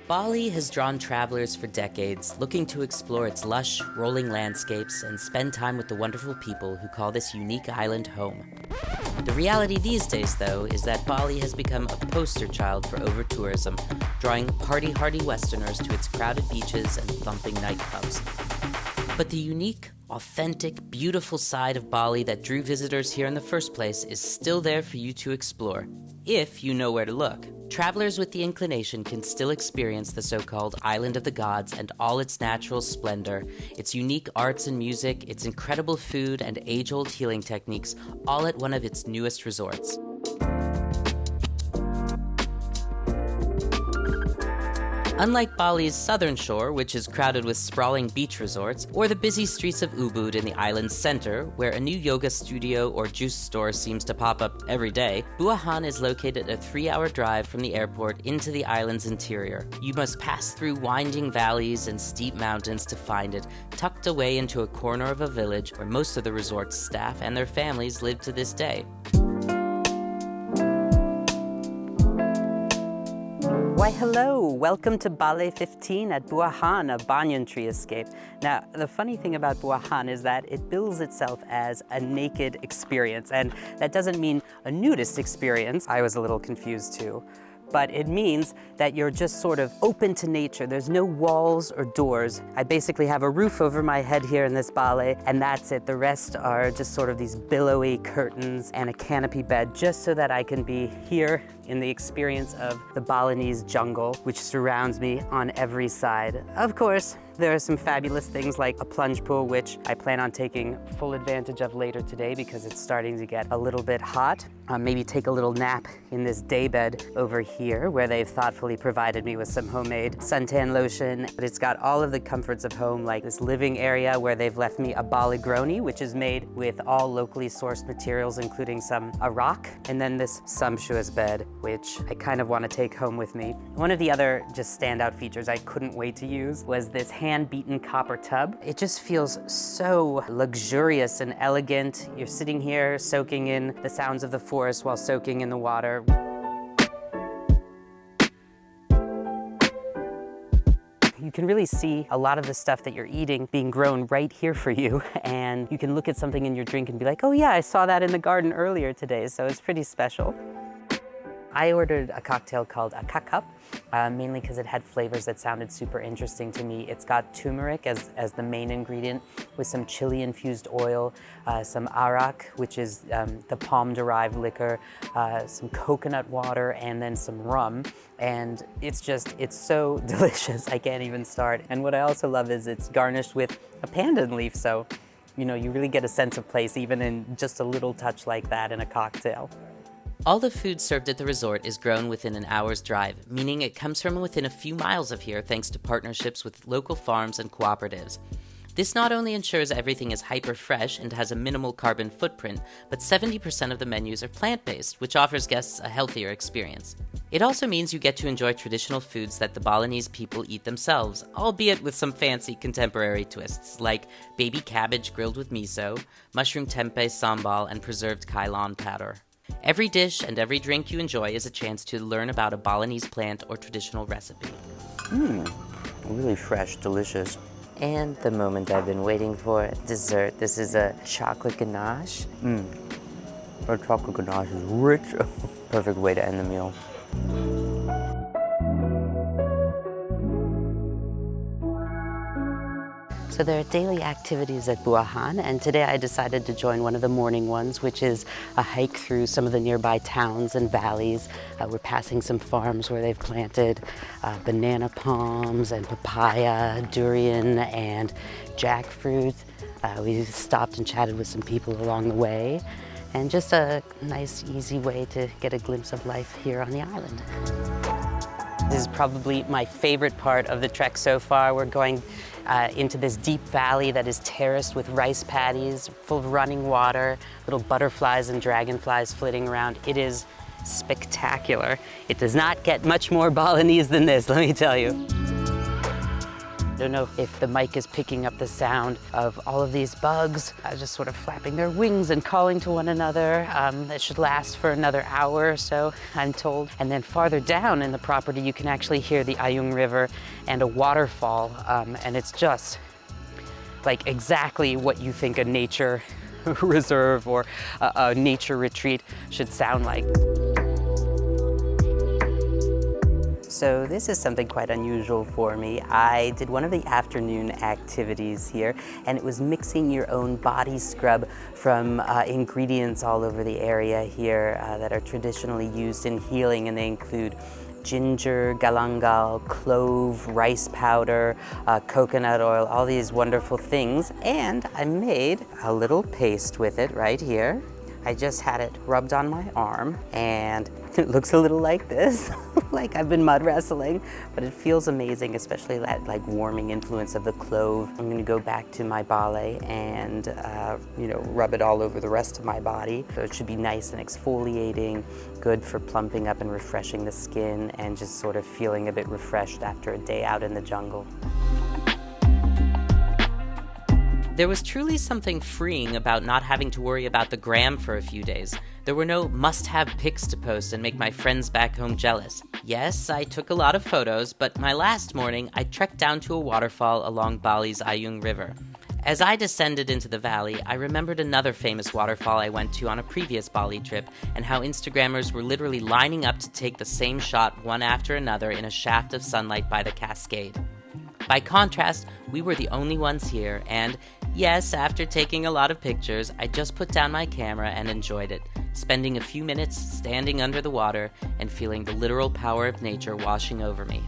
Bali has drawn travelers for decades, looking to explore its lush, rolling landscapes and spend time with the wonderful people who call this unique island home. The reality these days, though, is that Bali has become a poster child for over-tourism, drawing party-hearty Westerners to its crowded beaches and thumping nightclubs. But the unique, authentic, beautiful side of Bali that drew visitors here in the first place is still there for you to explore, if you know where to look. Travelers with the inclination can still experience the so-called Island of the Gods and all its natural splendor, its unique arts and music, its incredible food, and age-old healing techniques, all at one of its newest resorts. Unlike Bali's southern shore, which is crowded with sprawling beach resorts, or the busy streets of Ubud in the island's center, where a new yoga studio or juice store seems to pop up every day, Buahan is located a 3-hour drive from the airport into the island's interior. You must pass through winding valleys and steep mountains to find it, tucked away into a corner of a village where most of the resort's staff and their families live to this day. Why hello, welcome to Bali 15 at Buahan, a banyan tree escape. Now, the funny thing about Buahan is that it bills itself as a naked experience, and that doesn't mean a nudist experience. I was a little confused too. But it means that you're just sort of open to nature. There's no walls or doors. I basically have a roof over my head here in this ballet, and that's it. The rest are just sort of these billowy curtains and a canopy bed, just so that I can be here in the experience of the Balinese jungle, which surrounds me on every side. Of course, there are some fabulous things like a plunge pool, which I plan on taking full advantage of later today because it's starting to get a little bit hot. Maybe take a little nap in this daybed over here where they've thoughtfully provided me with some homemade suntan lotion. But it's got all of the comforts of home, like this living area where they've left me a Bali groni, which is made with all locally sourced materials, including some arak, and then this sumptuous bed, which I kind of want to take home with me. One of the other just standout features I couldn't wait to use was this hand-beaten copper tub. It just feels so luxurious and elegant. You're sitting here soaking in the sounds of the forest while soaking in the water. You can really see a lot of the stuff that you're eating being grown right here for you, and you can look at something in your drink and be like, oh yeah, I saw that in the garden earlier today, so it's pretty special. I ordered a cocktail called a kakap, mainly because it had flavors that sounded super interesting to me. It's got turmeric as the main ingredient, with some chili-infused oil, some arak, which is the palm-derived liquor, some coconut water, and then some rum. And it's so delicious, I can't even start. And what I also love is it's garnished with a pandan leaf, so you really get a sense of place even in just a little touch like that in a cocktail. All the food served at the resort is grown within an hour's drive, meaning it comes from within a few miles of here thanks to partnerships with local farms and cooperatives. This not only ensures everything is hyper-fresh and has a minimal carbon footprint, but 70% of the menus are plant-based, which offers guests a healthier experience. It also means you get to enjoy traditional foods that the Balinese people eat themselves, albeit with some fancy contemporary twists, like baby cabbage grilled with miso, mushroom tempeh sambal, and preserved kailan powder. Every dish and every drink you enjoy is a chance to learn about a Balinese plant or traditional recipe. Really fresh, delicious. And the moment I've been waiting for, dessert. This is a chocolate ganache. Our chocolate ganache is rich. Perfect way to end the meal. So there are daily activities at Buahan, and today I decided to join one of the morning ones, which is a hike through some of the nearby towns and valleys. We're passing some farms where they've planted banana palms and papaya, durian, and jackfruit. We stopped and chatted with some people along the way, and just a nice, easy way to get a glimpse of life here on the island. This is probably my favorite part of the trek so far. We're going into this deep valley that is terraced with rice paddies, full of running water, little butterflies and dragonflies flitting around. It is spectacular. It does not get much more Balinese than this, let me tell you. don't know if the mic is picking up the sound of all of these bugs just sort of flapping their wings and calling to one another. It should last for another hour or so, I'm told. And then farther down in the property, you can actually hear the Ayung River and a waterfall, and it's just like exactly what you think a nature reserve or a nature retreat should sound like. So this is something quite unusual for me. I did one of the afternoon activities here, and it was mixing your own body scrub from ingredients all over the area here that are traditionally used in healing, and they include ginger, galangal, clove, rice powder, coconut oil, all these wonderful things. And I made a little paste with it right here. I just had it rubbed on my arm, and it looks a little like this, like I've been mud wrestling, but it feels amazing, especially that like warming influence of the clove. I'm gonna go back to my ballet and rub it all over the rest of my body. So it should be nice and exfoliating, good for plumping up and refreshing the skin, and just sort of feeling a bit refreshed after a day out in the jungle. There was truly something freeing about not having to worry about the gram for a few days. There were no must-have pics to post and make my friends back home jealous. Yes, I took a lot of photos, but my last morning, I trekked down to a waterfall along Bali's Ayung River. As I descended into the valley, I remembered another famous waterfall I went to on a previous Bali trip, and how Instagrammers were literally lining up to take the same shot one after another in a shaft of sunlight by the cascade. By contrast, we were the only ones here, and yes, after taking a lot of pictures, I just put down my camera and enjoyed it, spending a few minutes standing under the water and feeling the literal power of nature washing over me.